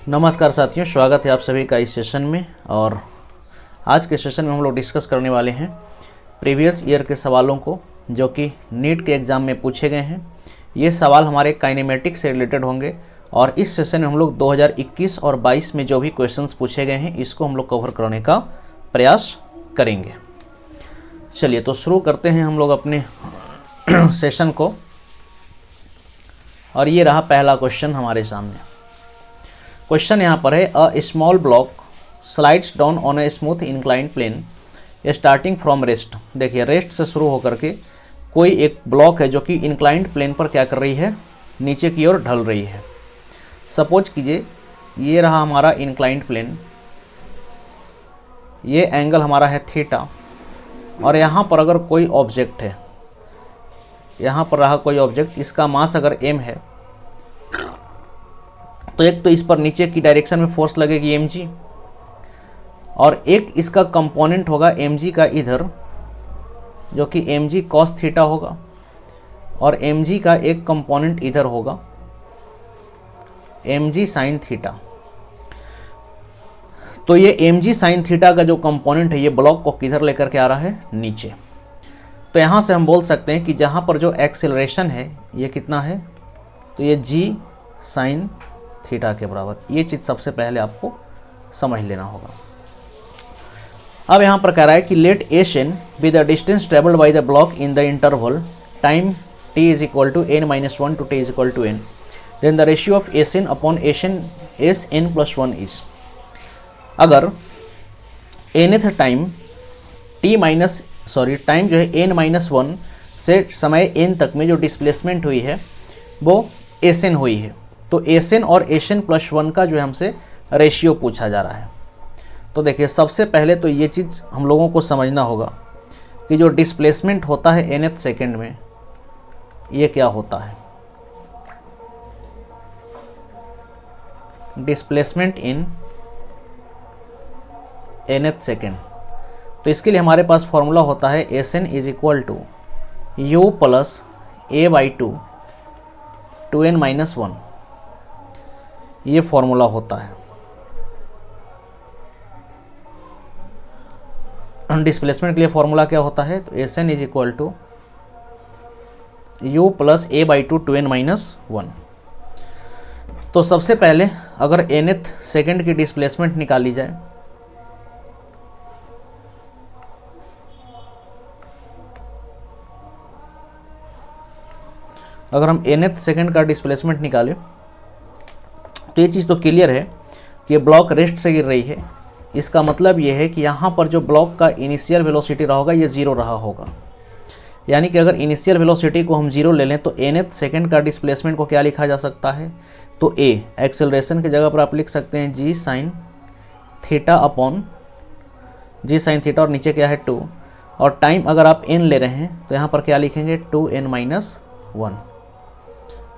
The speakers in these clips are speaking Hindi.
नमस्कार साथियों, स्वागत है आप सभी का इस सेशन में। और आज के सेशन में हम लोग डिस्कस करने वाले हैं प्रीवियस ईयर के सवालों को जो कि नीट के एग्ज़ाम में पूछे गए हैं। ये सवाल हमारे काइनेमेटिक्स से रिलेटेड होंगे और इस सेशन में हम लोग 2021 और 22 में जो भी क्वेश्चंस पूछे गए हैं इसको हम लोग कवर करने का प्रयास करेंगे। चलिए तो शुरू करते हैं हम लोग अपने सेशन को। और ये रहा पहला क्वेश्चन हमारे सामने। क्वेश्चन यहाँ पर है, a small block slides down on a smooth inclined plane starting from rest. देखिए रेस्ट से शुरू होकर के कोई एक ब्लॉक है जो कि इंक्लाइंड प्लेन पर क्या कर रही है, नीचे की ओर ढल रही है। सपोज कीजिए ये रहा हमारा इंक्लाइंड प्लेन, ये एंगल हमारा है थीटा, और यहाँ पर अगर कोई ऑब्जेक्ट है, यहाँ पर रहा कोई ऑब्जेक्ट, इसका मास अगर m है तो एक तो इस पर नीचे की डायरेक्शन में फोर्स लगेगी mg, और एक इसका कंपोनेंट होगा mg का इधर जो कि mg cos थीटा होगा, और mg का एक कंपोनेंट इधर होगा mg sin थीटा। तो ये mg sin थीटा का जो कंपोनेंट है ये ब्लॉक को किधर लेकर के आ रहा है, नीचे। तो यहाँ से हम बोल सकते हैं कि जहाँ पर जो एक्सेलरेशन है ये कितना है, तो ये g sin थीटा के बराबर। ये चीज़ सबसे पहले आपको समझ लेना होगा। अब यहाँ पर कह रहा है कि let S n be the distance travelled by the block in the interval time t is equal to n-1 to t is equal to n, then the ratio of S n upon S n Sn+1 is. अगर nth टाइम टाइम जो है n-1 से समय n तक में जो डिस्प्लेसमेंट हुई है वो Sn हुई है, तो Sn और Sn+1 का जो है हमसे रेशियो पूछा जा रहा है। तो देखिए सबसे पहले तो ये चीज़ हम लोगों को समझना होगा कि जो डिस्प्लेसमेंट होता है nth सेकेंड में ये क्या होता है, डिस्प्लेसमेंट इन nth सेकेंड। तो इसके लिए हमारे पास फॉर्मूला होता है Sn is equal to u plus a/2 2n-1, ये फॉर्मूला होता है। डिस्प्लेसमेंट के लिए फॉर्मूला क्या होता है, तो Sn is equal to u plus a/2 2n-1। तो सबसे पहले अगर nth सेकेंड की डिस्प्लेसमेंट निकाली जाए, अगर हम nth सेकेंड का डिस्प्लेसमेंट निकालें तो ये चीज़ तो क्लियर है कि ये ब्लॉक रेस्ट से गिर रही है। इसका मतलब ये है कि यहाँ पर जो ब्लॉक का इनिशियल वेलोसिटी रहा होगा ये ज़ीरो रहा होगा। यानी कि अगर इनिशियल वेलोसिटी को हम ज़ीरो ले लें तो nth सेकेंड का डिस्प्लेसमेंट को क्या लिखा जा सकता है, तो a एक्सेलरेशन की जगह पर आप लिख सकते हैं g sin theta upon g sin theta, और नीचे क्या है 2, और टाइम अगर आप n ले रहे हैं तो यहाँ पर क्या लिखेंगे 2n-1।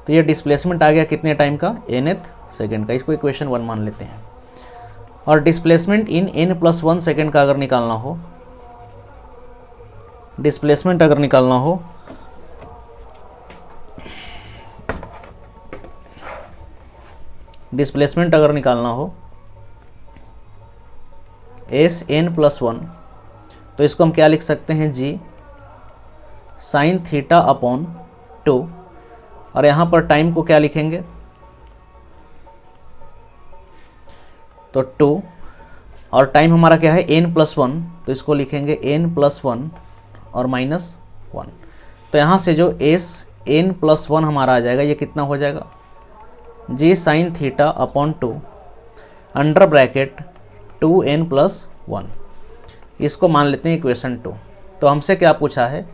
तो ये डिस्प्लेसमेंट आ गया कितने टाइम का, nth सेकेंड का। इसको इक्वेशन 1 मान लेते हैं। और डिस्प्लेसमेंट इन n+1 सेकेंड का अगर निकालना हो, डिस्प्लेसमेंट अगर निकालना हो Sn+1, तो इसको हम क्या लिख सकते हैं, g sin थीटा अपॉन 2, और यहाँ पर टाइम को क्या लिखेंगे, तो 2, और टाइम हमारा क्या है n+1, तो इसको लिखेंगे n+1 और -1। तो यहाँ से जो Sn+1 हमारा आ जाएगा, ये कितना हो जाएगा, g sin theta upon 2 under bracket 2n+1। इसको मान लेते हैं इक्वेशन 2। तो हमसे क्या पूछा है,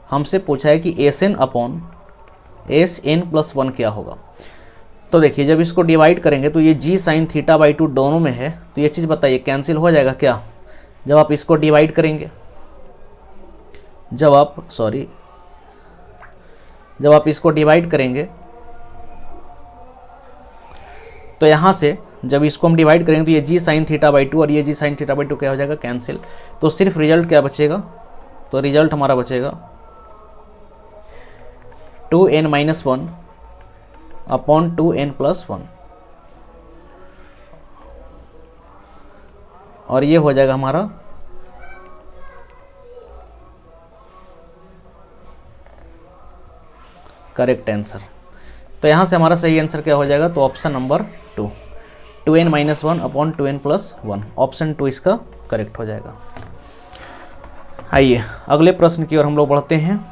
हमसे पूछा है कि Sn अपॉन Sn+1 क्या होगा। तो देखिए जब इसको डिवाइड करेंगे तो ये g sin θ/2 दोनों में है, तो ये चीज़ बताइए कैंसिल हो जाएगा क्या, जब आप इसको डिवाइड करेंगे, जब आप इसको डिवाइड करेंगे तो यहाँ से जब इसको हम डिवाइड करेंगे तो ये g sin θ/2 और ये g sin θ/2 क्या हो जाएगा, कैंसिल। तो सिर्फ रिजल्ट क्या बचेगा, तो रिजल्ट हमारा बचेगा 2n-1 अपॉन 2n+1। और ये हो जाएगा हमारा करेक्ट आंसर। तो यहाँ से हमारा सही आंसर क्या हो जाएगा, तो ऑप्शन नंबर 2, 2n-1/2n+1, ऑप्शन 2 इसका करेक्ट हो जाएगा। आइए अगले प्रश्न की ओर हम लोग बढ़ते हैं।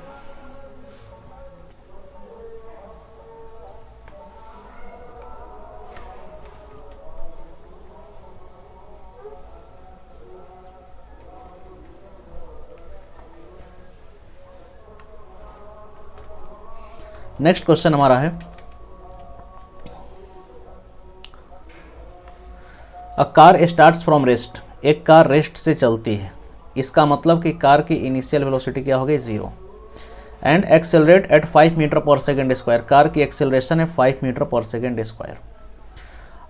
नेक्स्ट क्वेश्चन हमारा है, a car starts from rest, एक कार रेस्ट से चलती है, इसका मतलब कि कार की इनिशियल वेलोसिटी क्या हो गई 0, and accelerate eight 5 metre per second square, car की एक्सेलरेशन है 5 मीटर पर सेकेंड स्क्वायर।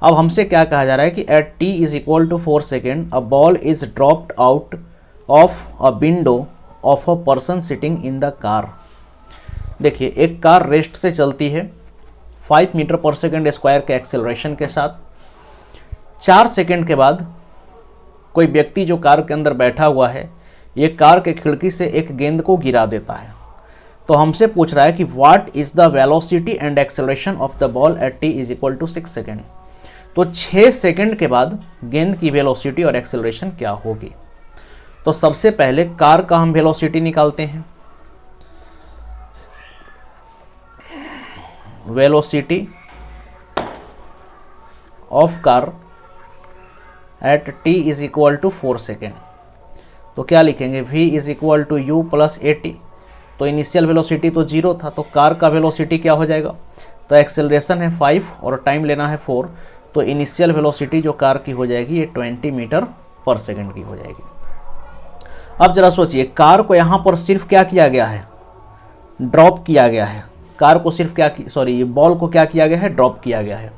अब हमसे क्या कहा जा रहा है कि at t is equal to 4 second a ball is dropped out of a window of a person sitting in the car. देखिए एक कार रेस्ट से चलती है 5 मीटर पर सेकेंड स्क्वायर के एक्सेलरेशन के साथ, 4 सेकेंड के बाद कोई व्यक्ति जो कार के अंदर बैठा हुआ है ये कार के खिड़की से एक गेंद को गिरा देता है। तो हमसे पूछ रहा है कि what is the velocity and acceleration of the ball at t is equal to 6 second. तो 6 सेकेंड के बाद गेंद की वेलोसिटी और एक्सेलरेशन क्या होगी। तो सबसे पहले कार का हम वेलोसिटी निकालते हैं, velocity of car at t is equal to 4 second. तो क्या लिखेंगे, v is equal to u plus at। तो इनिशियल वेलोसिटी तो 0 था, तो कार का वेलोसिटी क्या हो जाएगा, तो एक्सेलरेशन है 5 और टाइम लेना है 4, तो इनिशियल वेलोसिटी जो कार की हो जाएगी ये 20 मीटर पर सेकेंड की हो जाएगी। अब जरा सोचिए, कार को यहाँ पर सिर्फ क्या किया गया है, ड्रॉप किया गया है, कार को सिर्फ क्या सॉरी बॉल को क्या किया गया है, ड्रॉप किया गया है।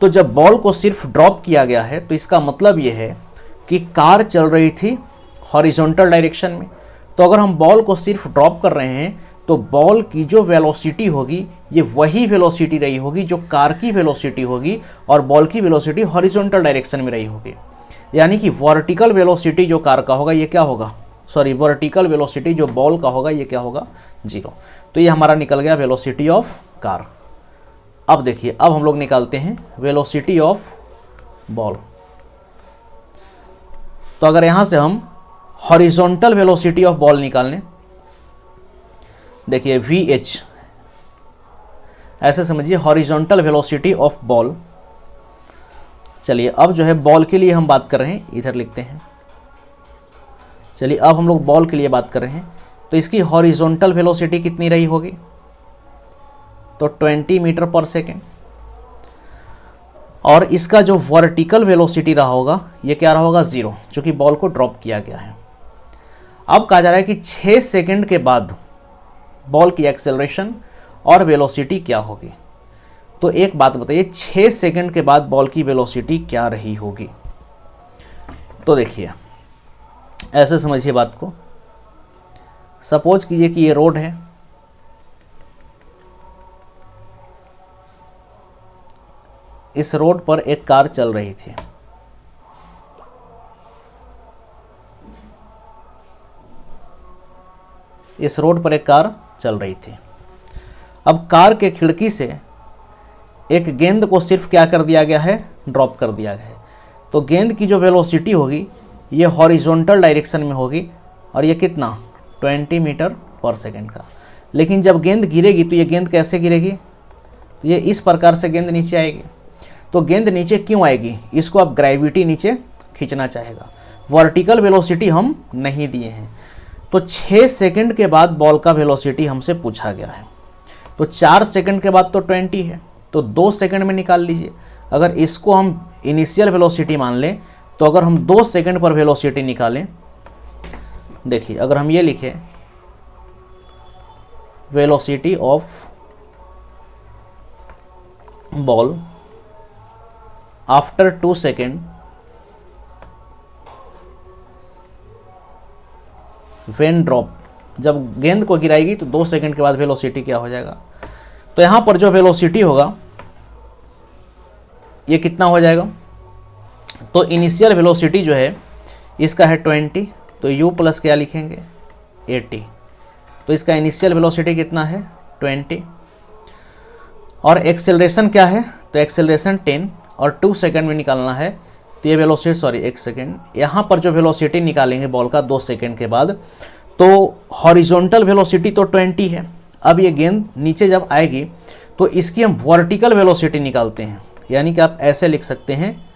तो जब बॉल को सिर्फ ड्रॉप किया गया है तो इसका मतलब ये है कि कार चल रही थी हॉरिजॉन्टल डायरेक्शन में। तो अगर हम बॉल को सिर्फ ड्रॉप कर रहे हैं तो बॉल की जो वेलोसिटी होगी ये वही वेलोसिटी रही होगी जो कार की वेलोसिटी होगी, और बॉल की वेलोसिटी हॉरिजॉन्टल डायरेक्शन में रही होगी। यानी कि वर्टिकल वेलोसिटी जो कार का होगा ये क्या होगा, सॉरी वर्टिकल वेलोसिटी जो बॉल का होगा ये क्या होगा, 0। तो ये हमारा निकल गया वेलोसिटी ऑफ कार। अब देखिए अब हम लोग निकालते हैं वेलोसिटी ऑफ बॉल। तो अगर यहां से हम हॉरिजॉन्टल वेलोसिटी ऑफ बॉल निकालने, देखिए VH, ऐसे समझिए हॉरिजॉन्टल वेलोसिटी ऑफ बॉल। चलिए अब जो है बॉल के लिए हम बात कर रहे हैं, इधर लिखते हैं। चलिए अब हम लोग बॉल के लिए बात कर रहे हैं, तो इसकी हॉरिजॉन्टल वेलोसिटी कितनी रही होगी, तो 20 मीटर पर सेकेंड, और इसका जो वर्टिकल वेलोसिटी रहा होगा ये क्या रहा होगा, 0, क्योंकि बॉल को ड्रॉप किया गया है। अब कहा जा रहा है कि 6 सेकेंड के बाद बॉल की एक्सेलरेशन और वेलोसिटी क्या होगी। तो एक बात बताइए, 6 सेकेंड के बाद बॉल की वेलोसिटी क्या रही होगी। तो देखिए ऐसे समझिए बात को, सपोज कीजिए कि ये रोड है, इस रोड पर एक कार चल रही थी, इस रोड पर एक कार चल रही थी। अब कार के खिड़की से एक गेंद को सिर्फ क्या कर दिया गया है, ड्रॉप कर दिया गया है। तो गेंद की जो वेलोसिटी होगी ये हॉरिजॉन्टल डायरेक्शन में होगी, और ये कितना, 20 मीटर पर सेकेंड का। लेकिन जब गेंद गिरेगी तो ये गेंद कैसे गिरेगी, तो ये इस प्रकार से गेंद नीचे आएगी। तो गेंद नीचे क्यों आएगी, इसको अब ग्रेविटी नीचे खींचना चाहेगा, वर्टिकल वेलोसिटी हम नहीं दिए हैं। तो 6 सेकंड के बाद बॉल का वेलोसिटी हमसे पूछा गया है, तो 4 सेकंड के बाद तो 20 है, तो 2 सेकंड में निकाल लीजिए। अगर इसको हम इनिशियल वेलोसिटी मान लें तो अगर हम 2 सेकंड पर वेलोसिटी निकालें, देखिए अगर हम ये लिखें velocity of ball after 2 second when drop, जब गेंद को गिराएगी तो 2 सेकंड के बाद वेलोसिटी क्या हो जाएगा। तो यहां पर जो वेलोसिटी होगा ये कितना हो जाएगा, तो इनिशियल वेलोसिटी जो है इसका है 20, तो u प्लस क्या लिखेंगे 80। तो इसका इनिशियल वेलोसिटी कितना है 20, और एक्सेलरेशन क्या है, तो एक्सेलरेशन 10 और 2 सेकंड में निकालना है। तो ये वेलोसिटी, सॉरी 1 सेकंड, यहाँ पर जो वेलोसिटी निकालेंगे बॉल का 2 सेकंड के बाद, तो हॉरिजॉन्टल वेलोसिटी तो 20 है। अब ये गेंद नीचे जब आएगी तो इसकी हम वर्टिकल वेलोसिटी निकालते हैं, यानी कि आप ऐसे लिख सकते हैं,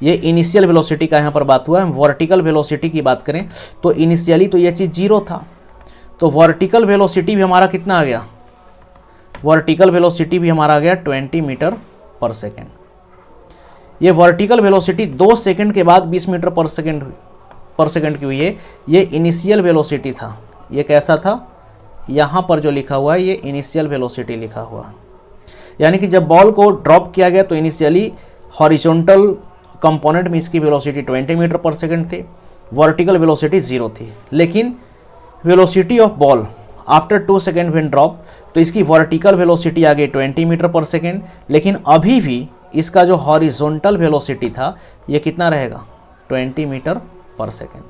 ये इनिशियल वेलोसिटी का यहाँ पर बात हुआ है। वर्टिकल वेलोसिटी की बात करें तो इनिशियली तो ये चीज़ 0 था, तो वर्टिकल वेलोसिटी भी हमारा कितना आ गया, वर्टिकल वेलोसिटी भी हमारा आ गया 20 मीटर पर सेकेंड। ये वर्टिकल वेलोसिटी 2 सेकंड के बाद 20 मीटर पर सेकंड की हुई है। ये इनिशियल वेलोसिटी था। ये कैसा था, यहाँ पर जो लिखा हुआ है ये इनिशियल वेलोसिटी लिखा हुआ है, यानी कि जब बॉल को ड्रॉप किया गया तो इनिशियली हॉरिजॉन्टल कंपोनेंट में इसकी वेलोसिटी 20 मीटर पर सेकंड थी, वर्टिकल वेलोसिटी 0 थी। लेकिन velocity of ball after 2 second when drop, तो इसकी वर्टिकल वेलोसिटी आ गई 20 मीटर पर सेकंड, लेकिन अभी भी इसका जो हॉरिजॉन्टल वेलोसिटी था ये कितना रहेगा 20 मीटर पर सेकंड,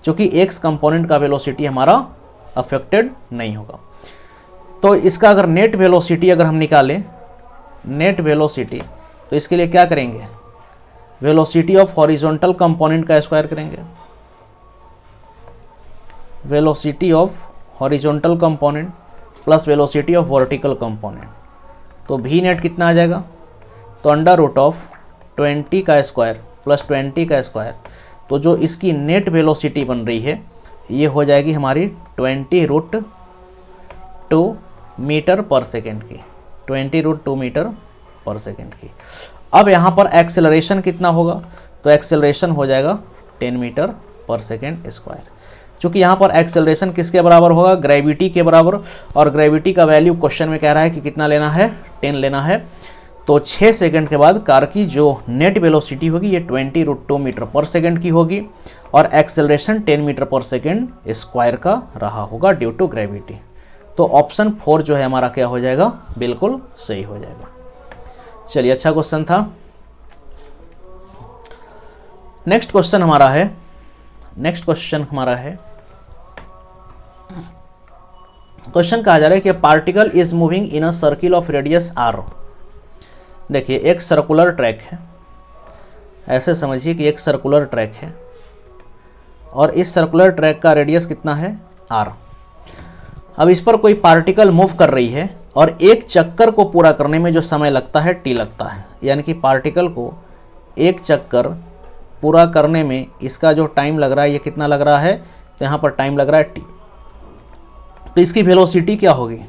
क्योंकि एक्स कंपोनेंट का वेलोसिटी हमारा अफेक्टेड नहीं होगा। तो इसका अगर नेट वेलोसिटी अगर हम निकालें, नेट वेलोसिटी, तो इसके लिए क्या करेंगे, वेलोसिटी ऑफ हॉरिजॉन्टल कंपोनेंट का स्क्वायर करेंगे, velocity of horizontal component plus velocity of vertical component, तो भी नेट कितना आ जाएगा, तो अंडर रूट ऑफ 20 का स्क्वायर प्लस 20 का स्क्वायर, तो जो इसकी नेट वेलोसिटी बन रही है ये हो जाएगी हमारी 20√2 मीटर पर सेकेंड की, 20√2 मीटर पर सेकेंड की। अब यहाँ पर एक्सेलरेशन कितना होगा, तो एक्सेलरेशन हो जाएगा 10 मीटर पर सेकेंड स्क्वायर, क्योंकि यहाँ पर एक्सेलरेशन किसके बराबर होगा, ग्रेविटी के बराबर, और ग्रेविटी का वैल्यू क्वेश्चन में कह रहा है कि कितना लेना है 10 लेना है। तो 6 सेकंड के बाद कार की जो नेट वेलोसिटी होगी ये 20√2 मीटर पर सेकंड की होगी, और एक्सेलरेशन 10 मीटर पर सेकंड स्क्वायर का रहा होगा ड्यू टू ग्रेविटी। तो ऑप्शन 4 जो है हमारा क्या हो जाएगा, बिल्कुल सही हो जाएगा। चलिए, अच्छा क्वेश्चन था। नेक्स्ट क्वेश्चन हमारा है, क्वेश्चन कहा जा रहा है कि particle is moving in a circle of radius r. देखिए, एक सर्कुलर ट्रैक है, ऐसे समझिए कि एक सर्कुलर ट्रैक है, और इस सर्कुलर ट्रैक का रेडियस कितना है आर। अब इस पर कोई पार्टिकल मूव कर रही है, और एक चक्कर को पूरा करने में जो समय लगता है टी लगता है, यानी कि पार्टिकल को एक चक्कर पूरा करने में इसका जो टाइम लग रहा है ये कितना लग रहा है, तो यहाँ पर टाइम लग रहा है टी। तो इसकी वेलोसिटी क्या होगी,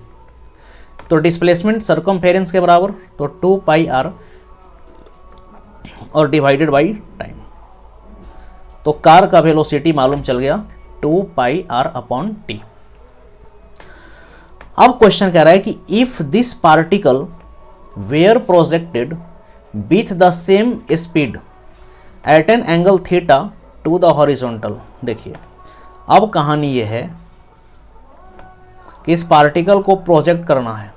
तो डिस्प्लेसमेंट सरकमफेरेंस के बराबर, तो 2 पाई आर और डिवाइडेड बाई टाइम। तो कार का वेलोसिटी मालूम चल गया 2 पाई आर अपॉन टी। अब क्वेश्चन कह रहा है कि if this particle were projected with the same speed at an angle theta to the horizontal. देखिए, अब कहानी ये है कि इस पार्टिकल को प्रोजेक्ट करना है,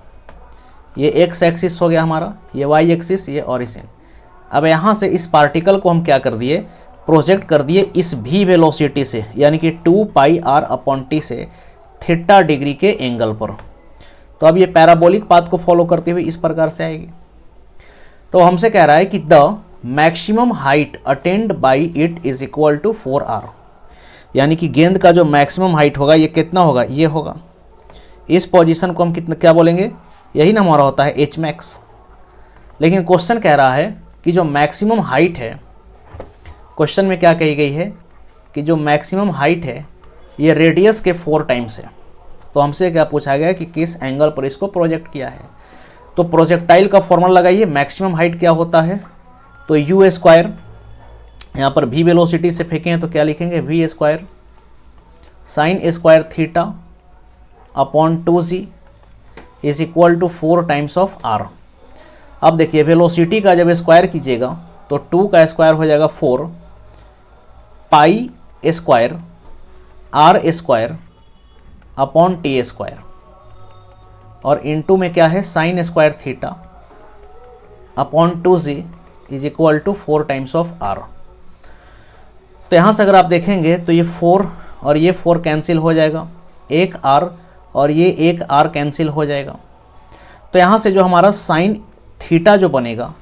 ये एक्स एक्सिस हो गया हमारा, ये वाई एक्सिस, ये ऑरिजिन। अब यहाँ से इस पार्टिकल को हम क्या कर दिए, प्रोजेक्ट कर दिए इस भी वेलोसिटी से, यानी कि 2 पाई आर अपॉन टी से थीटा डिग्री के एंगल पर। तो अब ये पैराबोलिक पाथ को फॉलो करते हुए इस प्रकार से आएगी। तो हमसे कह रहा है कि the maximum height attained by it is equal to 4r, यानी कि गेंद का जो मैक्सिमम हाइट होगा ये कितना होगा, ये होगा। इस पोजीशन को हम कितना क्या बोलेंगे, यही ना हमारा होता है एच मैक्स। लेकिन क्वेश्चन कह रहा है कि जो मैक्सिमम हाइट है, क्वेश्चन में क्या कही गई है कि जो मैक्सिमम हाइट है ये रेडियस के 4 टाइम्स है। तो हमसे क्या पूछा गया कि किस एंगल पर इसको प्रोजेक्ट किया है। तो प्रोजेक्टाइल का फॉर्मूला लगाइए, मैक्सिमम हाइट क्या होता है, तो यू स्क्वायर, यहाँ पर भी वेलोसिटी से फेंके हैं तो क्या लिखेंगे, v square sine square theta upon 2g is equal to 4 times of r। अब देखिए, वेलोसिटी का जब स्क्वायर कीजिएगा तो 2 का स्क्वायर हो जाएगा 4 pi square r square upon t square, और इनटू में क्या है sine square theta upon 2g is equal to 4 times of r। तो यहाँ से अगर आप देखेंगे तो ये 4 और ये 4 कैंसिल हो जाएगा, एक r और ये एक r कैंसिल हो जाएगा। तो यहाँ से जो हमारा साइन थीटा जो बनेगा,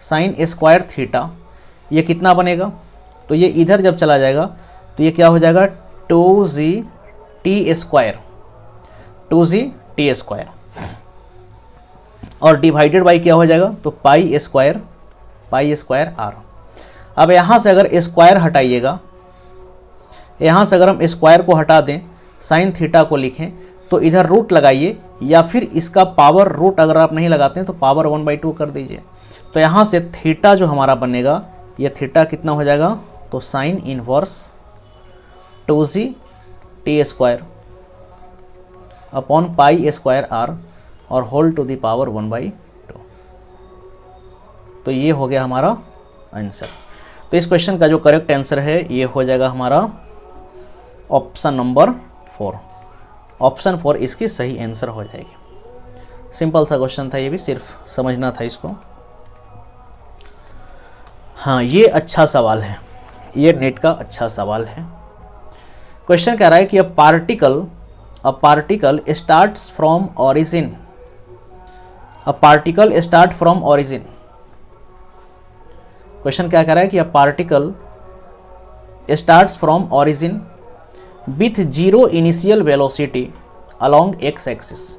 साइन स्क्वायर थीटा, ये कितना बनेगा, तो ये इधर जब चला जाएगा तो ये क्या हो जाएगा 2g स्क्वायर और डिवाइडेड बाई क्या हो जाएगा, तो पाई स्क्वायर r। अब यहाँ से अगर स्क्वायर हटाइएगा, यहाँ से अगर हम स्क्वायर को हटा दें, साइन थीटा को लिखें तो इधर रूट लगाइए या फिर इसका पावर रूट अगर आप नहीं लगाते हैं तो पावर 1/2 कर दीजिए। तो यहाँ से थीटा जो हमारा बनेगा, ये थीटा कितना हो जाएगा, तो sine inverse 2g square upon pi square r और होल टू द पावर 1/2। तो ये हो गया हमारा आंसर। तो इस क्वेश्चन का जो करेक्ट आंसर है ये हो जाएगा हमारा ऑप्शन नंबर 4। ऑप्शन 4 इसकी सही आंसर हो जाएगी। सिंपल सा क्वेश्चन था, ये भी सिर्फ समझना था इसको। हाँ, ये अच्छा सवाल है, ये नेट का अच्छा सवाल है। क्वेश्चन कह रहा है कि a particle starts from origin, a particle start from origin. Question क्या कह रहा है कि a particle starts from origin with zero initial velocity along x axis.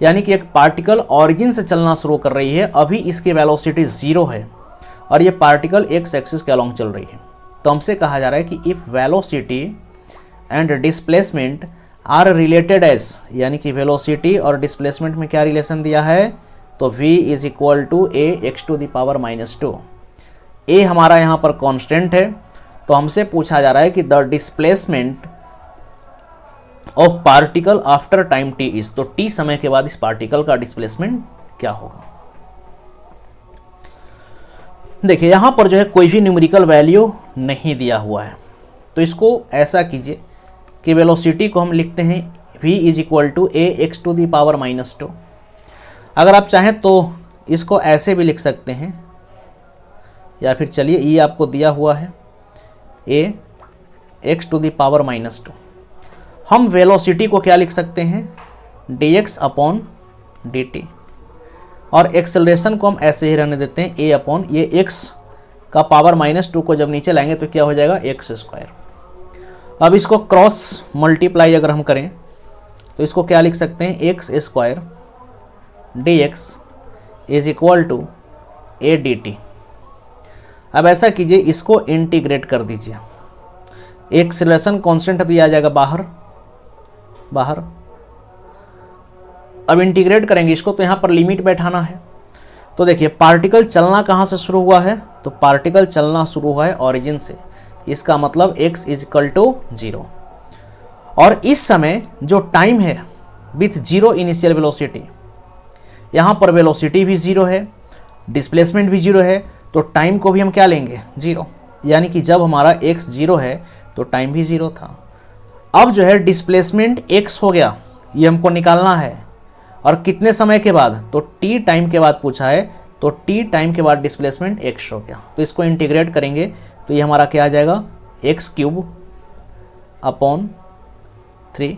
यानी कि एक पार्टिकल ऑरिजिन से चलना शुरू कर रही है, अभी इसकी वेलोसिटी 0 है और ये पार्टिकल एक्स एक्सिस के अलोंग चल रही है। तो हमसे कहा जा रहा है कि if velocity and displacement are related as, यानी कि वेलोसिटी और डिस्प्लेसमेंट में क्या रिलेशन दिया है, तो v is equal to a x to the power -2। ए हमारा यहाँ पर कांस्टेंट है, तो हमसे पूछा जा रहा है कि the displacement of particle after time t is, तो t समय के बाद इस पार्टिकल का डिस्प्लेसमेंट क्या होगा। देखिए यहाँ पर जो है कोई भी न्यूमेरिकल वैल्यू नहीं दिया हुआ है, तो इसको ऐसा कीजिए कि वेलोसिटी को हम लिखते हैं v is equal to a x to the power -2। अगर आप चाहें तो इसको ऐसे भी लिख सकते हैं, या फिर चलिए ये आपको दिया हुआ है ए एक्स टू द पावर -2। हम वेलोसिटी को क्या लिख सकते हैं, dx अपॉन dt, और एक्सेलरेशन को हम ऐसे ही रहने देते हैं a अपॉन, ये x का पावर -2 को जब नीचे लाएंगे तो क्या हो जाएगा एक्स स्क्वायर। अब इसको क्रॉस मल्टीप्लाई अगर हम करें तो इसको क्या लिख सकते हैं, x square dx is equal to a dt। अब ऐसा कीजिए, इसको इंटीग्रेट कर दीजिए, एक्सेलरेशन कांस्टेंट है तो ये आ जाएगा बाहर। अब इंटीग्रेट करेंगे इसको तो यहाँ पर लिमिट बैठाना है। तो देखिए पार्टिकल चलना कहाँ से शुरू हुआ है, तो पार्टिकल चलना शुरू हुआ है ऑरिजिन से, इसका मतलब x इज इक्वल टू 0। और इस समय जो टाइम है विथ जीरो इनिशियल वेलोसिटी, यहाँ पर वेलोसिटी भी 0 है, डिस्प्लेसमेंट भी 0 है, तो टाइम को भी हम क्या लेंगे 0, यानी कि जब हमारा x 0 है तो टाइम भी 0 था। अब जो है डिस्प्लेसमेंट x हो गया, ये हमको निकालना है, और कितने समय के बाद, तो t टाइम के बाद पूछा है, तो t टाइम के बाद डिस्प्लेसमेंट x हो गया। तो इसको इंटीग्रेट करेंगे तो ये हमारा क्या आ जाएगा, x³ अपॉन 3,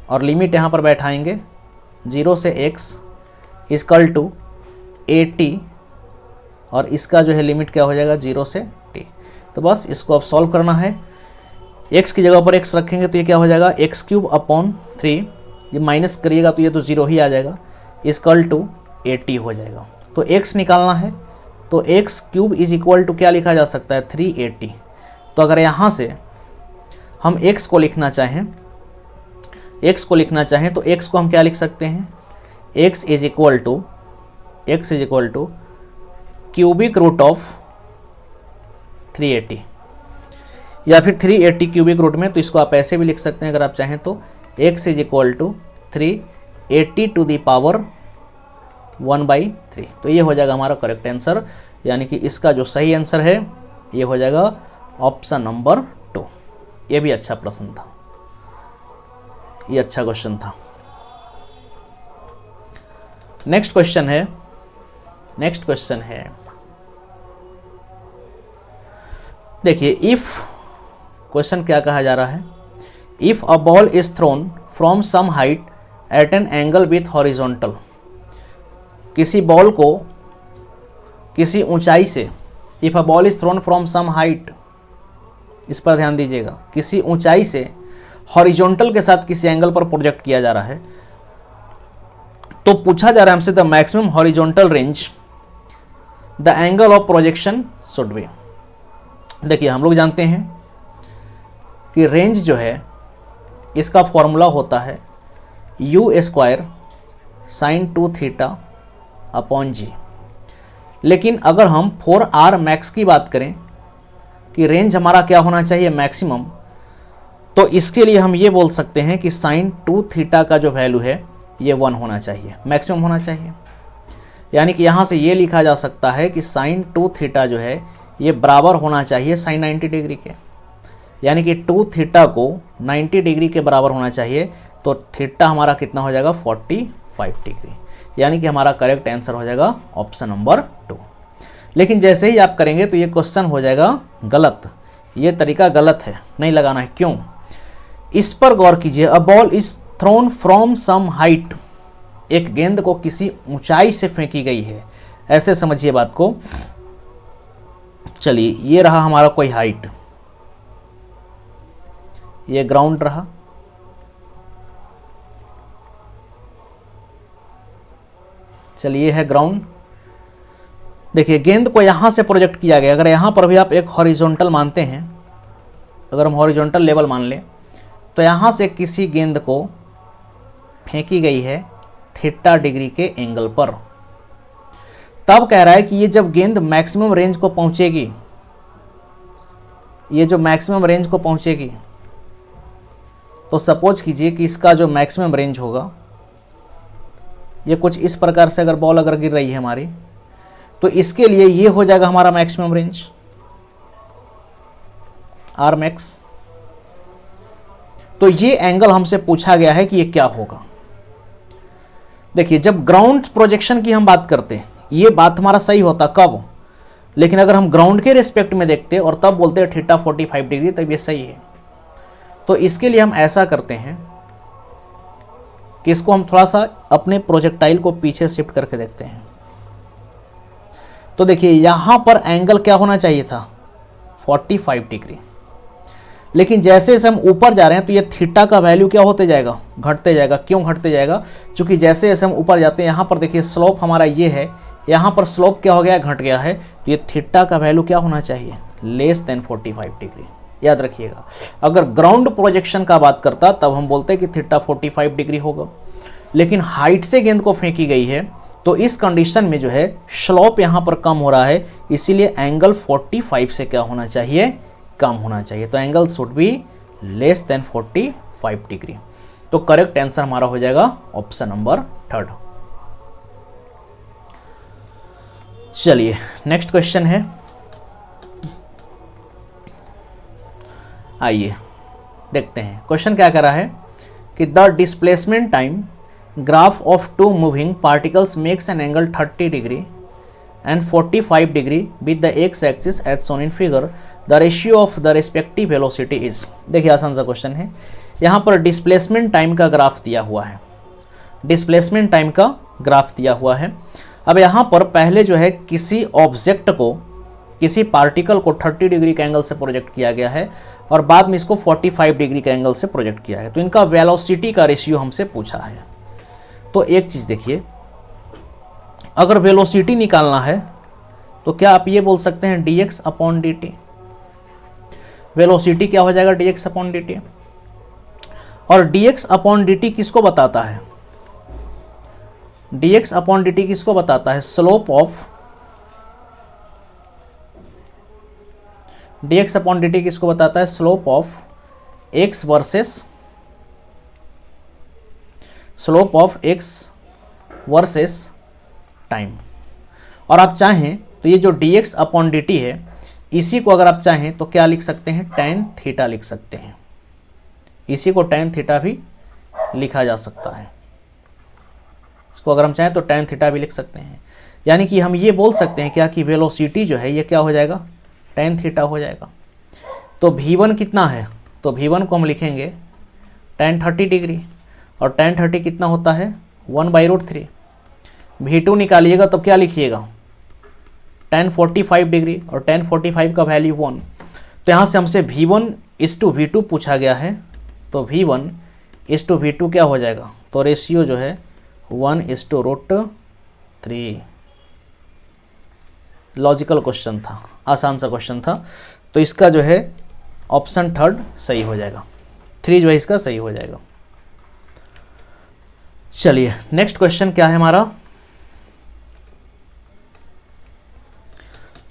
और लिमिट यहाँ पर बैठाएंगे 0 से x इक्वल टू at, और इसका जो है लिमिट क्या हो जाएगा 0 से t। तो बस इसको अब सॉल्व करना है, x की जगह पर x रखेंगे तो ये क्या हो जाएगा x³ अपॉन 3, ये माइनस करिएगा तो ये तो 0 ही आ जाएगा, इक्वल टू 80 हो जाएगा। तो x निकालना है तो x³ इज इक्वल टू क्या लिखा जा सकता है 380। तो अगर यहाँ से हम x को लिखना चाहें तो x को हम क्या लिख सकते हैं, x is equal to cubic root of 380, या फिर 380 क्यूबिक रूट में, तो इसको आप ऐसे भी लिख सकते हैं अगर आप चाहें तो, x is equal to 380 to the power 1/3। तो ये हो जाएगा हमारा करेक्ट आंसर, यानी कि इसका जो सही आंसर है ये हो जाएगा ऑप्शन नंबर 2। ये भी अच्छा प्रश्न था, ये अच्छा क्वेश्चन था। नेक्स्ट क्वेश्चन है देखिए इफ़ क्वेश्चन क्या कहा जा रहा है, if a ball is thrown from some height at an angle with horizontal, किसी बॉल को किसी ऊंचाई से, if a ball is thrown from some height, इस पर ध्यान दीजिएगा, किसी ऊंचाई से हॉरिजॉन्टल के साथ किसी एंगल पर प्रोजेक्ट किया जा रहा है, तो पूछा जा रहा है हमसे the maximum horizontal range the angle of projection should be. देखिए हम लोग जानते हैं कि रेंज जो है इसका फॉर्मूला होता है u square sine 2 theta upon g. लेकिन अगर हम 4r मैक्स की बात करें कि रेंज हमारा क्या होना चाहिए मैक्सिमम, तो इसके लिए हम ये बोल सकते हैं कि साइन 2 थीटा का जो वैल्यू है ये 1 होना चाहिए, मैक्सिमम होना चाहिए। यानी कि यहाँ से ये लिखा जा सकता है कि साइन 2 थीटा जो है ये बराबर होना चाहिए साइन 90 डिग्री के, यानी कि 2 थीटा को 90 डिग्री के बराबर होना चाहिए, तो थीटा हमारा कितना हो जाएगा 45 डिग्री, यानी कि हमारा करेक्ट आंसर हो जाएगा ऑप्शन नंबर 2। लेकिन जैसे ही आप करेंगे तो ये क्वेश्चन हो जाएगा गलत, ये तरीका गलत है, नहीं लगाना है। क्यों? इस पर गौर कीजिए, a ball is thrown from some height, एक गेंद को किसी ऊंचाई से फेंकी गई है, ऐसे समझिए बात को। चलिए ये रहा हमारा कोई हाइट, ये ग्राउंड रहा, चलिए है ग्राउंड। देखिए गेंद को यहां से प्रोजेक्ट किया गया, अगर यहां पर भी आप एक हॉरिजॉन्टल मानते हैं, अगर हम हॉरिजॉन्टल लेवल मान लें, तो यहां से किसी गेंद को फेंकी गई है थीटा डिग्री के एंगल पर। तब कह रहा है कि ये जब गेंद मैक्सिमम रेंज को पहुंचेगी, ये जो मैक्सिमम रेंज को पहुंचेगी, तो सपोज कीजिए कि इसका जो मैक्सिमम रेंज होगा ये कुछ इस प्रकार से, अगर बॉल अगर गिर रही है हमारी, तो इसके लिए ये हो जाएगा हमारा मैक्सिमम रेंज आर मैक्स। तो ये एंगल हमसे पूछा गया है कि ये क्या होगा। देखिए जब ग्राउंड प्रोजेक्शन की हम बात करते हैं ये बात हमारा सही होता कब, लेकिन अगर हम ग्राउंड के रिस्पेक्ट में देखते और तब बोलते हैं थीटा 45 डिग्री, तब ये सही है। तो इसके लिए हम ऐसा करते हैं कि इसको हम थोड़ा सा अपने प्रोजेक्टाइल को पीछे शिफ्ट करके देखते हैं। तो देखिए यहाँ पर एंगल क्या होना चाहिए था 45 डिग्री, लेकिन जैसे जैसे हम ऊपर जा रहे हैं तो ये थीटा का वैल्यू क्या होते जाएगा, घटते जाएगा। क्यों घटते जाएगा? क्योंकि जैसे जैसे हम ऊपर जाते हैं, यहाँ पर देखिए स्लोप हमारा ये है, यहाँ पर स्लोप क्या हो गया, घट गया है। तो ये थीटा का वैल्यू क्या होना चाहिए, लेस देन 45 डिग्री। याद रखिएगा, अगर ग्राउंड प्रोजेक्शन का बात करता तब हम बोलते हैं कि थीटा 45 डिग्री होगा, लेकिन हाइट से गेंद को फेंकी गई है तो इस कंडीशन में जो है स्लोप यहाँ पर कम हो रहा है, इसीलिए एंगल 45 से क्या होना चाहिए, कम होना चाहिए। तो angle should be less than 45 degree. तो करेक्ट आंसर हमारा हो जाएगा ऑप्शन नंबर 3। चलिए नेक्स्ट क्वेश्चन है, आइए देखते हैं क्वेश्चन क्या कह रहा है कि the displacement time graph of two moving particles makes an angle 30 degree and 45 degree with the x axis as shown in figure, the ratio of the respective velocity is. देखिए आसान सा क्वेश्चन है, यहाँ पर डिस्प्लेसमेंट टाइम का ग्राफ दिया हुआ है, डिस्प्लेसमेंट टाइम का ग्राफ दिया हुआ है। अब यहाँ पर पहले जो है किसी ऑब्जेक्ट को, किसी पार्टिकल को 30 डिग्री के एंगल से प्रोजेक्ट किया गया है और बाद में इसको 45 डिग्री के एंगल से प्रोजेक्ट किया है। तो इनका वेलोसिटी का रेशियो हमसे पूछा है। तो एक चीज़ देखिए, अगर वेलोसिटी निकालना है तो क्या आप ये बोल सकते हैं dx अपॉन dt। वेलोसिटी क्या हो जाएगा dx अपॉन dt, और dx अपॉन dt किसको बताता है, dx अपॉन dt किसको बताता है, slope of, dx upon dt किसको बताता है, slope of x versus, slope of x versus time. और आप चाहें तो ये जो dx अपॉन dt है इसी को अगर आप चाहें तो क्या लिख सकते हैं, tan थीटा लिख सकते हैं। इसी को tan थीटा भी लिखा जा सकता है, इसको अगर हम चाहें तो tan थीटा भी लिख सकते हैं। यानी कि हम ये बोल सकते हैं क्या कि वेलोसिटी जो है ये क्या हो जाएगा, tan थीटा हो जाएगा। तो V1 कितना है, तो V1 को हम लिखेंगे tan 30 डिग्री, और tan 30 कितना होता है 1/√3। V2 निकालिएगा तब क्या लिखिएगा tan 45 डिग्री, और tan 45 का वैल्यू 1। तो यहाँ से हमसे V1:V2 पूछा गया है, तो V1:V2 क्या हो जाएगा, तो रेशियो जो है 1:√3। लॉजिकल क्वेश्चन था, आसान सा क्वेश्चन था, तो इसका जो है ऑप्शन थर्ड सही हो जाएगा, 3 जो है इसका सही हो जाएगा। चलिए नेक्स्ट क्वेश्चन क्या है हमारा,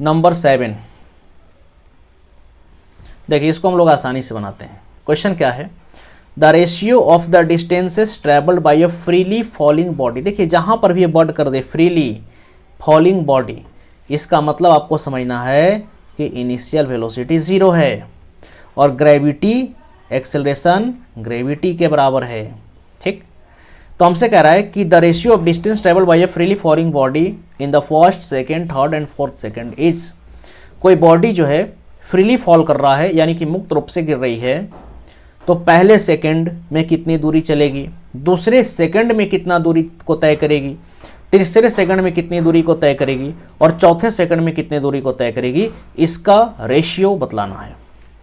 नंबर 7। देखिए इसको हम लोग आसानी से बनाते हैं। क्वेश्चन क्या है, the ratio of the distances travelled by a freely falling body. देखिए जहां पर भी ये वर्ड कर दे फ्रीली फॉलिंग बॉडी, इसका मतलब आपको समझना है कि इनिशियल वेलोसिटी 0 है और ग्रेविटी एक्सेलरेशन ग्रेविटी के बराबर है। ठीक, तो हमसे कह रहा है कि the ratio of distance travelled bye a freely falling body in the first, second, third and fourth second is. कोई बॉडी जो है फ्रीली फॉल कर रहा है यानी कि मुक्त रूप से गिर रही है, तो पहले सेकंड में कितनी दूरी चलेगी, दूसरे सेकंड में कितना दूरी को तय करेगी, तीसरे सेकंड में कितनी दूरी को तय करेगी, और चौथे सेकंड में कितनी दूरी को तय करेगी, इसका रेशियो बतलाना है।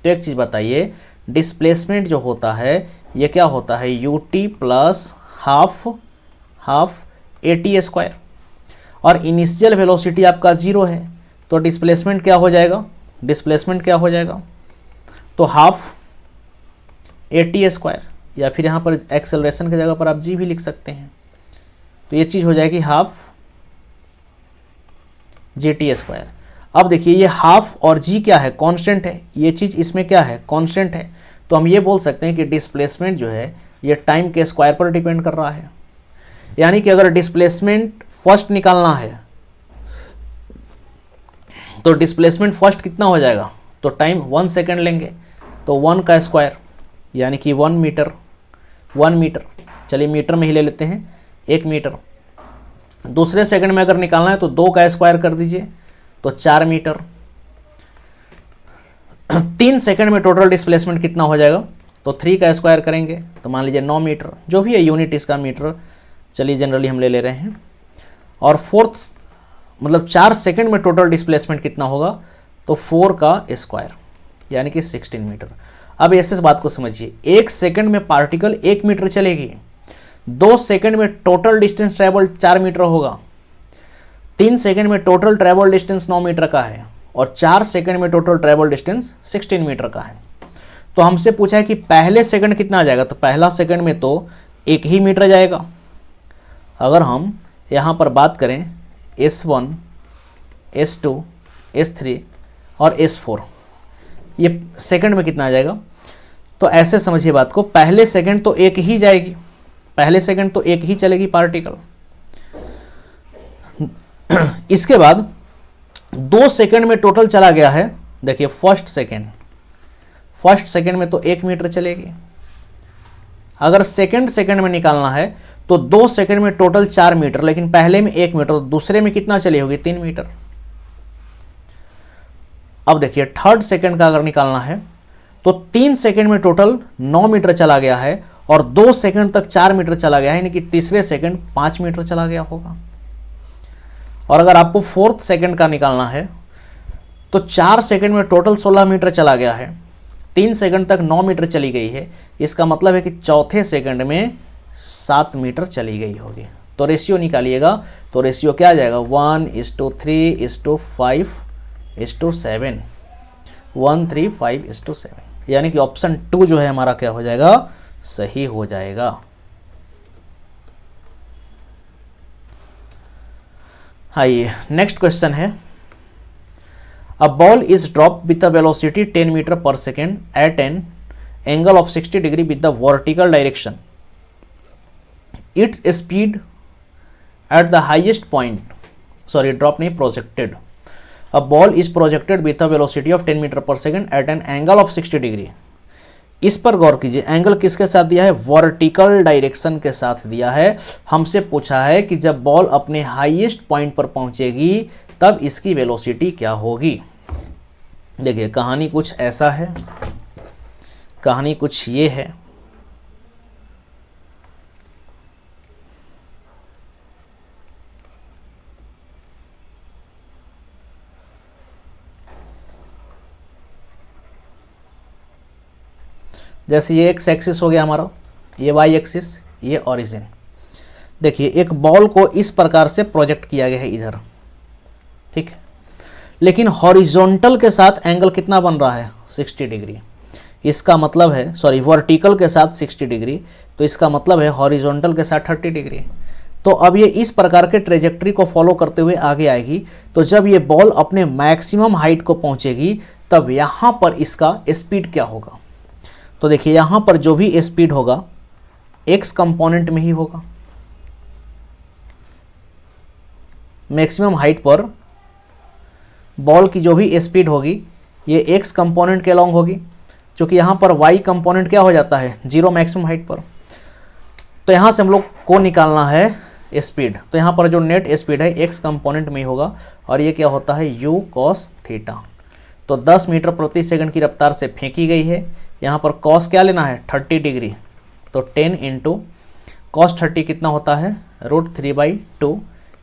तो एक चीज़ बताइए, डिस्प्लेसमेंट जो होता है ये क्या होता है, ut प्लस हाफ AT², और इनिशियल वेलोसिटी आपका 0 है, तो डिस्प्लेसमेंट क्या हो जाएगा, डिस्प्लेसमेंट क्या हो जाएगा, तो हाफ AT², या फिर यहाँ पर एक्सेलरेशन की जगह पर आप g भी लिख सकते हैं, तो ये चीज़ हो जाएगी हाफ GT²। अब देखिए ये हाफ और g क्या है, कांस्टेंट है, ये चीज़ इसमें क्या है, कांस्टेंट है, तो हम ये बोल सकते हैं कि डिस्प्लेसमेंट जो है ये टाइम के स्क्वायर पर डिपेंड कर रहा है। यानी कि अगर डिस्प्लेसमेंट फर्स्ट निकालना है तो डिस्प्लेसमेंट फर्स्ट कितना हो जाएगा, तो टाइम 1 सेकेंड लेंगे, तो 1 का स्क्वायर यानी कि 1 मीटर, 1 मीटर, चलिए मीटर में ही ले लेते हैं, 1 मीटर। दूसरे सेकंड में अगर निकालना है तो 2 का स्क्वायर कर दीजिए, तो 4 मीटर। 3 सेकंड में टोटल डिस्प्लेसमेंट कितना हो जाएगा, तो 3 का स्क्वायर करेंगे तो मान लीजिए 9 मीटर, जो भी है यूनिट इसका मीटर, चलिए जनरली हम ले रहे हैं। और फोर्थ मतलब 4 सेकंड में टोटल डिस्प्लेसमेंट कितना होगा, तो 4 का स्क्वायर यानी कि 16 मीटर। अब ऐसे इस बात को समझिए, 1 सेकंड में पार्टिकल 1 मीटर चलेगी, 2 सेकंड में टोटल डिस्टेंस ट्रैवल 4 मीटर होगा, 3 सेकंड में टोटल ट्रैवल डिस्टेंस 9 मीटर का है, और 4 सेकंड में टोटल ट्रैवल डिस्टेंस 16 मीटर का है। तो हमसे पूछा है कि पहले सेकंड कितना आ जाएगा, तो पहला सेकंड में तो 1 ही मीटर जाएगा। अगर हम यहाँ पर बात करें S1, S2, S3 और S4, ये सेकंड में कितना आ जाएगा, तो ऐसे समझिए बात को, पहले सेकंड तो 1 ही जाएगी, पहले सेकंड तो 1 ही चलेगी पार्टिकल। इसके बाद 2 सेकंड में टोटल चला गया है, देखिए फर्स्ट सेकंड में तो 1 मीटर चलेगी। अगर सेकंड में निकालना है तो 2 सेकंड में टोटल 4 मीटर, लेकिन पहले में 1 मीटर, दूसरे में कितना चली होगी, 3 मीटर। अब देखिए थर्ड सेकंड का अगर निकालना है तो 3 सेकंड में टोटल 9 मीटर चला गया है, और 2 सेकंड तक 4 मीटर चला गया है, यानी कि तीसरे सेकंड 5 मीटर चला गया होगा। और अगर आपको फोर्थ सेकंड का निकालना है तो 4 सेकंड में टोटल 16 मीटर चला गया है, 3 सेकंड तक 9 मीटर चली गई है, इसका मतलब है कि चौथे सेकंड में 7 मीटर चली गई होगी। तो रेशियो निकालिएगा, तो रेशियो क्या आ जाएगा, 1:3:5:7, 1:3:5:7, यानी कि ऑप्शन 2 जो है हमारा क्या हो जाएगा, सही हो जाएगा। आइए नेक्स्ट क्वेश्चन है, a ball is drop with the velocity 10 metre per second at an angle of 60 degree with the vertical direction. Its speed at the highest point, sorry drop नहीं, projected. A ball is projected with the velocity of 10 metre per second at an angle of 60 degree. इस पर गौर कीजिए, एंगल किसके साथ दिया है, वर्टिकल डायरेक्शन के साथ दिया है। हमसे पूछा है कि जब बॉल अपने हाईएस्ट पॉइंट पर पहुंचेगी तब इसकी वेलोसिटी क्या होगी। देखिए कहानी कुछ ऐसा है, कहानी कुछ ये है। जैसे ये एक्स एक्सिस हो गया हमारा, ये वाई एक्सिस, ये ओरिजिन। देखिए एक बॉल को इस प्रकार से प्रोजेक्ट किया गया है इधर, ठीक है, लेकिन हॉरिजॉन्टल के साथ एंगल कितना बन रहा है 60 डिग्री। इसका मतलब है, सॉरी, वर्टिकल के साथ 60 डिग्री, तो इसका मतलब है हॉरिजॉन्टल के साथ 30 डिग्री। तो अब ये इस प्रकार के ट्रेजेक्ट्री को फॉलो करते हुए आगे आएगी। तो जब ये बॉल अपने मैक्सिमम हाइट को पहुंचेगी तब यहाँ पर इसका स्पीड क्या होगा। तो देखिए यहाँ पर जो भी स्पीड होगा एक्स कंपोनेंट में ही होगा। मैक्सिमम हाइट पर बॉल की जो भी स्पीड होगी ये एक्स कंपोनेंट के अलॉन्ग होगी, क्योंकि यहाँ पर वाई कंपोनेंट क्या हो जाता है 0 मैक्सिमम हाइट पर। तो यहाँ से हम लोग को निकालना है स्पीड। तो यहाँ पर जो नेट स्पीड है एक्स कंपोनेंट में ही होगा और ये क्या होता है u cos थीटा। तो 10 मीटर प्रति सेकंड की रफ्तार से फेंकी गई है। यहाँ पर cos क्या लेना है 30 डिग्री, तो 10 इंटू cos 30 कितना होता है √3/2,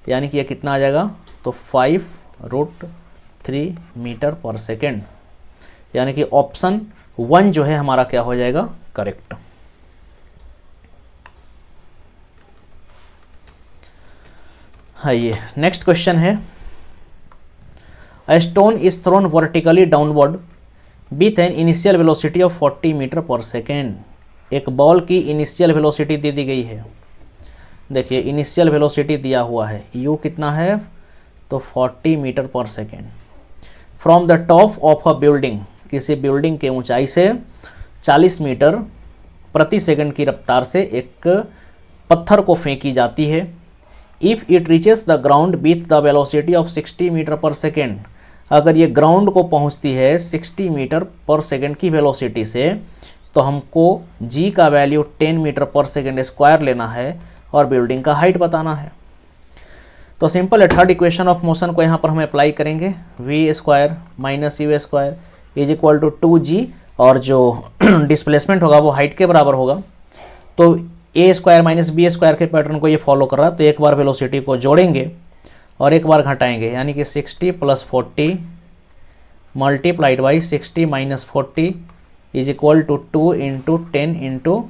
यानी कि यह कितना आ जाएगा तो 5√3 मीटर पर सेकेंड, यानी कि ऑप्शन 1 जो है हमारा क्या हो जाएगा करेक्ट। हाँ, ये नेक्स्ट क्वेश्चन है, a stone is thrown vertically downward with an initial velocity of 40 metre per second. एक बॉल की इनिशियल वेलोसिटी दे दी गई है। देखिए इनिशियल वेलोसिटी दिया हुआ है, u कितना है तो 40 metre per second, from the top of a building, किसी बिल्डिंग के ऊंचाई से 40 मीटर प्रति सेकंड की रफ्तार से एक पत्थर को फेंकी जाती है। If it reaches the ground with the velocity of 60 metre per second, अगर ये ग्राउंड को पहुंचती है 60 मीटर पर सेकेंड की वेलोसिटी से, तो हमको g का value 10 metre per second square लेना है और बिल्डिंग का हाइट बताना है। तो सिंपल है, थर्ड इक्वेशन ऑफ मोशन को यहाँ पर हम अप्लाई करेंगे, v square minus u square is equal to 2g, और जो डिस्प्लेसमेंट होगा वो हाइट के बराबर होगा। तो a square minus b square के पैटर्न को ये फॉलो कर रहा है, तो एक बार वेलोसिटी को जोड़ेंगे और एक बार घटाएंगे, यानी कि 60 + 40 multiplied by 60 - 40 is equal to 2 into 10 into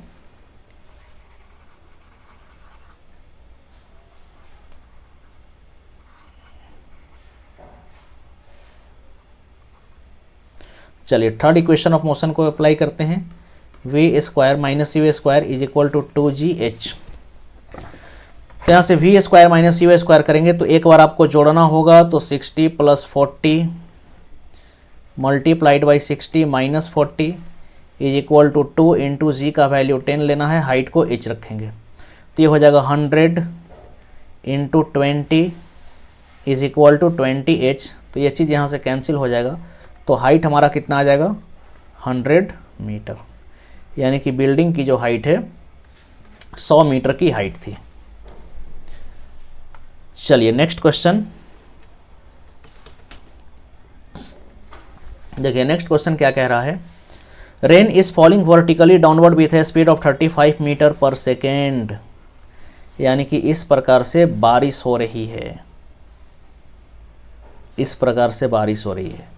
चलिए थर्ड इक्वेशन ऑफ मोशन को अप्लाई करते हैं, v square minus u square is equal to 2gh। तो यहाँ से v square minus u square करेंगे तो एक बार आपको जोड़ना होगा, तो 60 + 40 multiplied by 60 - 40 is equal to 2 into g का वैल्यू 10 लेना है, हाइट को h रखेंगे, तो ये हो जाएगा 100 into 20 is equal to 20h। तो ये चीज़ यहाँ से कैंसिल हो जाएगा, तो हाइट हमारा कितना आ जाएगा 100 मीटर, यानी कि बिल्डिंग की जो हाइट है 100 मीटर की हाइट थी। चलिए नेक्स्ट क्वेश्चन देखिए, नेक्स्ट क्वेश्चन क्या कह रहा है, rain is falling vertically downward with a speed of 35 metre per second, यानी कि इस प्रकार से बारिश हो रही है, इस प्रकार से बारिश हो रही है।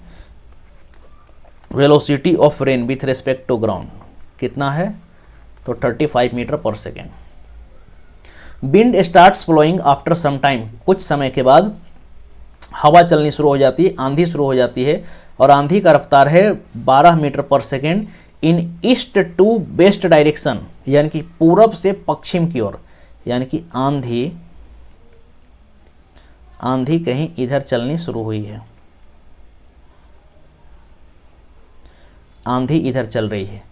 Velocity of rain with respect to ground कितना है तो 35 metre per second. Wind starts blowing after some time, कुछ समय के बाद हवा चलनी शुरू हो जाती है, आंधी शुरू हो जाती है, और आंधी का रफ्तार है 12 metre per second in east to west direction, यानी कि पूरब से पश्चिम की ओर, यानी कि आंधी कहीं इधर चलनी शुरू हुई है, आंधी इधर चल रही है।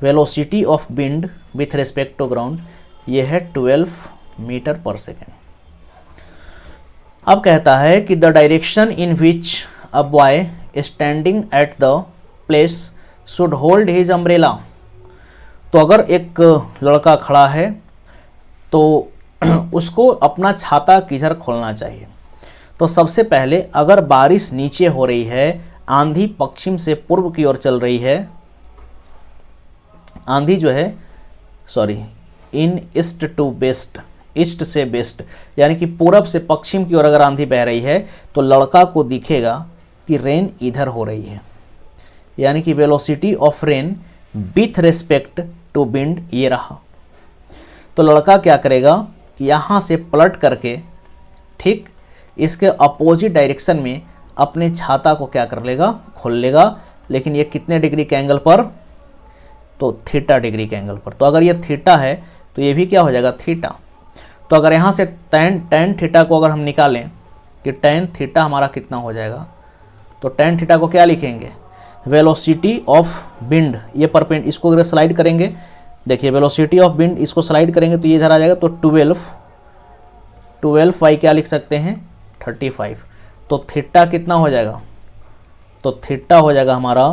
Velocity of wind with respect to ground ये है 12 मीटर पर सेकेंड। अब कहता है कि the direction in which a boy standing at the place should hold his umbrella. तो अगर एक लड़का खड़ा है तो उसको अपना छाता किधर खोलना चाहिए। तो सबसे पहले अगर बारिश नीचे हो रही है आंधी पश्चिम से पूर्व की ओर चल रही है, आंधी जो है इन ईस्ट टू वेस्ट, ईस्ट से वेस्ट यानी कि पूरब से पश्चिम की ओर अगर आंधी बह रही है तो लड़का को दिखेगा कि रेन इधर हो रही है, यानी कि velocity of rain with respect to wind ये रहा। तो लड़का क्या करेगा कि यहाँ से पलट करके ठीक इसके अपोजिट डायरेक्शन में अपने छाता को क्या कर लेगा, खोल लेगा, लेकिन ये कितने डिग्री के एंगल पर, तो थीटा डिग्री के एंगल पर। तो अगर ये थीटा है तो ये भी क्या हो जाएगा, थीटा। तो अगर यहाँ से टेन थीटा को अगर हम निकालें कि टेन थीटा हमारा कितना हो जाएगा, तो टेन थीटा को क्या लिखेंगे, वेलोसिटी ऑफ विंड, ये परपेंड इसको अगर स्लाइड करेंगे, देखिए वेलोसिटी ऑफ विंड इसको स्लाइड करेंगे तो ये इधर आ जाएगा, तो 12 बाई क्या लिख सकते हैं, 35। तो थीटा कितना हो जाएगा, तो थीटा हो जाएगा हमारा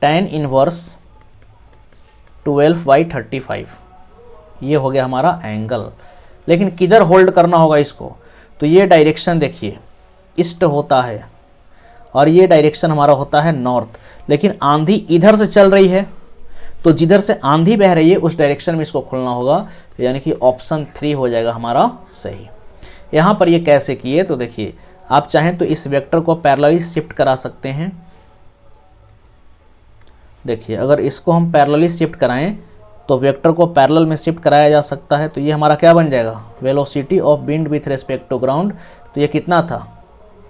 tan इनवर्स 12/35, ये हो गया हमारा एंगल। लेकिन किधर होल्ड करना होगा इसको, तो ये डायरेक्शन देखिए ईस्ट होता है और ये डायरेक्शन हमारा होता है नॉर्थ, लेकिन आंधी इधर से चल रही है, तो जिधर से आंधी बह रही है उस डायरेक्शन में इसको खोलना होगा, यानी कि ऑप्शन 3 हो जाएगा हमारा सही। यहाँ पर ये कैसे किए, तो देखिए आप चाहें तो इस वेक्टर को पैरेलली शिफ्ट करा सकते हैं। देखिए अगर इसको हम पैरेलली शिफ्ट कराएं तो वेक्टर को पैरेलल में शिफ्ट कराया जा सकता है। तो ये हमारा क्या बन जाएगा, velocity of wind with respect to ground, तो ये कितना था,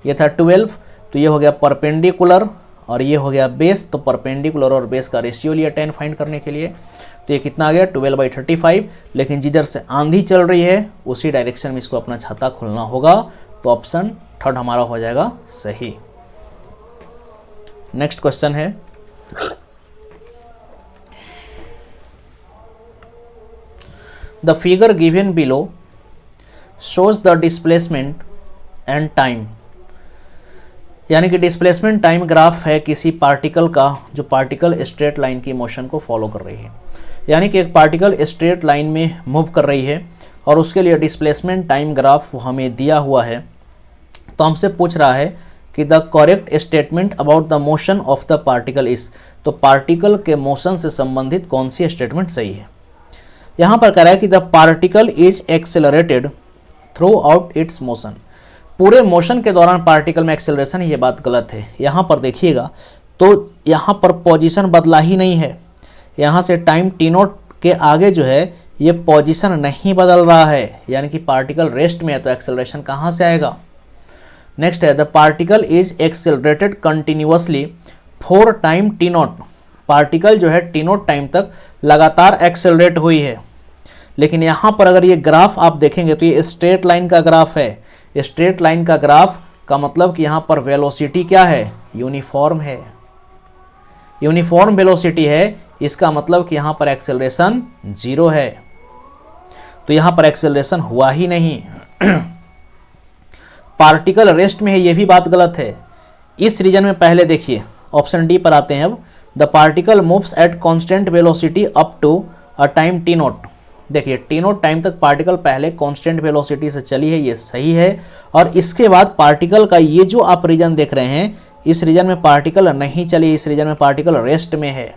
ये था 12, तो ये हो गया परपेंडिकुलर और ये हो गया बेस। तो परपेंडिकुलर और बेस का रेशियो लिया 10 फाइंड करने के लिए, तो ये कितना आ गया 12/35। लेकिन जिधर से आंधी चल रही है उसी डायरेक्शन में इसको अपना छाता खोलना होगा, तो ऑप्शन 3 हमारा हो जाएगा सही। नेक्स्ट क्वेश्चन है, the figure given below shows the displacement and time, यानी कि डिस्प्लेसमेंट टाइम ग्राफ है किसी पार्टिकल का जो पार्टिकल स्ट्रेट लाइन की मोशन को फॉलो कर रही है। यानी कि एक पार्टिकल स्ट्रेट लाइन में मूव कर रही है और उसके लिए डिस्प्लेसमेंट टाइम ग्राफ हमें दिया हुआ है। तो हमसे पूछ रहा है कि the correct statement about the motion of the particle is, तो पार्टिकल के मोशन से संबंधित कौन सी स्टेटमेंट सही है। यहाँ पर कह रहा है कि the particle is accelerated through out it's motion, पूरे मोशन के दौरान पार्टिकल में एक्सेलरेशन, ये बात गलत है। यहाँ पर देखिएगा तो यहाँ पर पोजीशन बदला ही नहीं है, यहाँ से टाइम टी नोट के आगे जो है ये पोजीशन नहीं बदल रहा है, यानी कि पार्टिकल रेस्ट में है, तो एक्सेलरेशन कहाँ से आएगा। नेक्स्ट है the particle is accelerated continuously for time T note, particle जो है टी नोट टाइम तक लगातार एक्सेलरेट हुई है। लेकिन यहाँ पर अगर ये ग्राफ आप देखेंगे तो ये स्ट्रेट लाइन का ग्राफ है, स्ट्रेट लाइन का ग्राफ का मतलब कि यहाँ पर वेलोसिटी क्या है, यूनिफॉर्म है, यूनिफॉर्म वेलोसिटी है, इसका मतलब कि यहाँ पर एक्सेलरेशन 0 है, तो यहाँ पर एक्सेलरेशन हुआ ही नहीं। पार्टिकल रेस्ट में है, ये भी बात गलत है। इस रीजन में पहले देखिए ऑप्शन डी पर आते हैं अब, the particle moves at constant velocity up to a time T nought, देखिए टी नोट टाइम तक पार्टिकल पहले कांस्टेंट वेलोसिटी से चली है, ये सही है। और इसके बाद पार्टिकल का ये जो आप रीजन देख रहे हैं, इस रीजन में पार्टिकल नहीं चली, इस रीजन में पार्टिकल रेस्ट में है,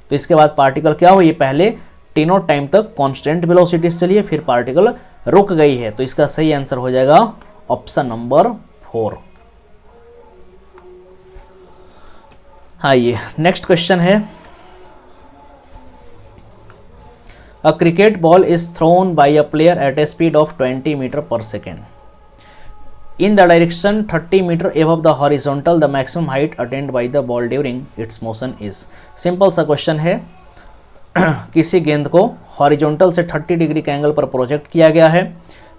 तो इसके बाद पार्टिकल क्या हुई, पहले टी नोट टाइम तक कांस्टेंट वेलोसिटी से चली है, फिर पार्टिकल रुक गई है। तो इसका सही आंसर हो जाएगा ऑप्शन नंबर 4। आइए नेक्स्ट क्वेश्चन है, A cricket ball is thrown by a player at a speed of 20 meter per second. In the direction 30 meter above the horizontal, the maximum height attained by the ball during its motion is. Simple सा क्वेश्चन है, किसी गेंद को हॉरिजॉन्टल से 30 डिग्री के एंगल पर प्रोजेक्ट किया गया है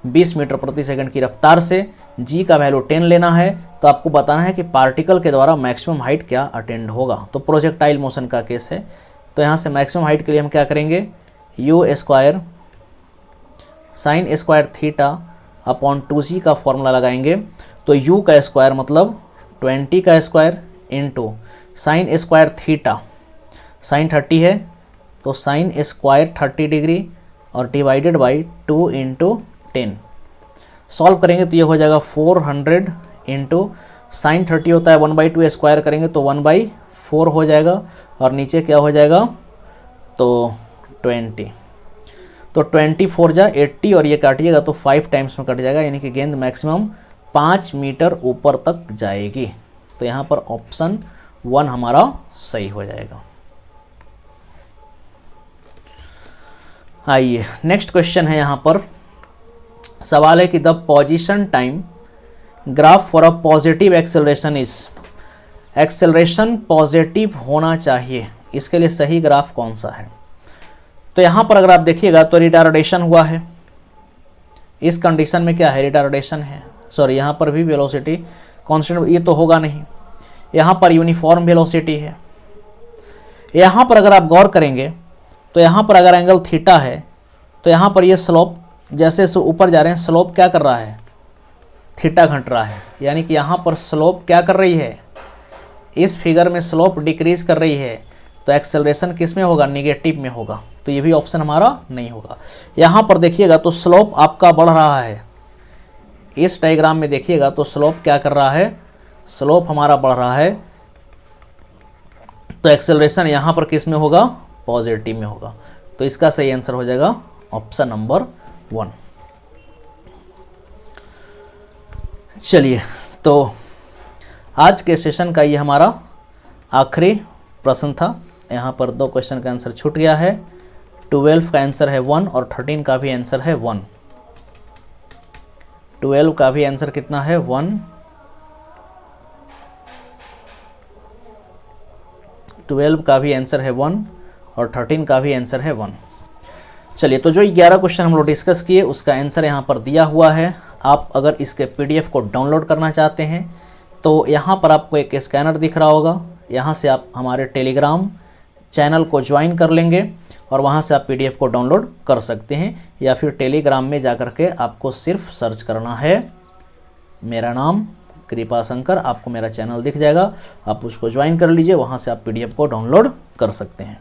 20 मीटर प्रति सेकंड की रफ्तार से, g का वैल्यू 10 लेना है, तो आपको बताना है कि पार्टिकल के द्वारा मैक्सिमम हाइट क्या अटेंड होगा। तो प्रोजेक्टाइल मोशन का केस है, तो यहाँ से मैक्सिमम हाइट के लिए हम क्या करेंगे, you square sine square theta upon 2g का फॉर्मूला लगाएंगे। तो u का स्क्वायर मतलब 20 का square into sine square theta, sine 30 है तो साइन स्क्वायर 30 डिग्री और डिवाइडेड बाई 2 इंटू 10, सॉल्व करेंगे तो ये हो जाएगा 400 इंटू साइन 30 होता है 1/2 स्क्वायर करेंगे तो 1/4 हो जाएगा और नीचे क्या हो जाएगा तो 20। तो 24 जा 80 और ये काटिएगा तो 5 टाइम्स में कट जाएगा, यानी कि गेंद मैक्सिमम 5 मीटर ऊपर तक जाएगी। तो यहाँ पर ऑप्शन 1 हमारा सही हो जाएगा। आइए नेक्स्ट क्वेश्चन है, यहाँ पर सवाल है कि the position time graph for a positive acceleration is, acceleration positive होना चाहिए, इसके लिए सही ग्राफ कौन सा है। तो यहाँ पर अगर आप देखिएगा तो रिटार्डेशन हुआ है, इस कंडीशन में क्या है रिटार्डेशन है, सॉरी यहाँ पर भी वेलोसिटी कांस्टेंट, ये तो होगा नहीं। यहाँ पर यूनिफॉर्म वेलोसिटी है। यहाँ पर अगर आप गौर करेंगे तो यहाँ पर अगर एंगल थीटा है तो यहाँ पर ये स्लोप जैसे जैसे ऊपर जा रहे हैं स्लोप क्या कर रहा है थीटा घट रहा है, यानी कि यहाँ पर स्लोप क्या कर रही है, इस फिगर में स्लोप डिक्रीज कर रही है। तो एक्सेलरेशन किस में होगा निगेटिव में होगा, तो ये भी ऑप्शन हमारा नहीं होगा। यहाँ पर देखिएगा तो स्लोप आपका बढ़ रहा है, इस डायग्राम में देखिएगा तो स्लोप क्या कर रहा है, स्लोप हमारा बढ़ रहा है। तो एक्सेलरेशन यहाँ पर किस में होगा पॉजिटिव में होगा। तो इसका सही आंसर हो जाएगा ऑप्शन नंबर 1। चलिए तो आज के सेशन का ये हमारा आखिरी प्रश्न था। यहाँ पर 2 क्वेश्चन का आंसर छूट गया है। 12 का आंसर है 1 और 13 का भी आंसर है 1। 12 का भी आंसर कितना है 1, 12 का भी आंसर है 1 और 13 का भी आंसर है 1। चलिए तो जो 11 क्वेश्चन हम लोग डिस्कस किए उसका आंसर यहाँ पर दिया हुआ है। आप अगर इसके PDF को डाउनलोड करना चाहते हैं तो यहाँ पर आपको एक स्कैनर दिख रहा होगा, यहाँ से आप हमारे टेलीग्राम चैनल को ज्वाइन कर लेंगे और वहाँ से आप PDF को डाउनलोड कर सकते हैं, या फिर टेलीग्राम में जा कर के आपको सिर्फ सर्च करना है मेरा नाम कृपा शंकर, आपको मेरा चैनल दिख जाएगा, आप उसको ज्वाइन कर लीजिए, वहाँ से आप PDF को डाउनलोड कर सकते हैं।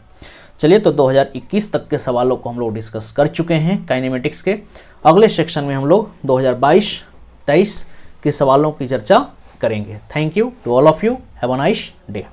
चलिए तो 2021 तक के सवालों को हम लोग डिस्कस कर चुके हैं काइनेमेटिक्स के। अगले सेक्शन में हम लोग 2022-23 के सवालों की चर्चा करेंगे। Thank you to all of you, have a nice day.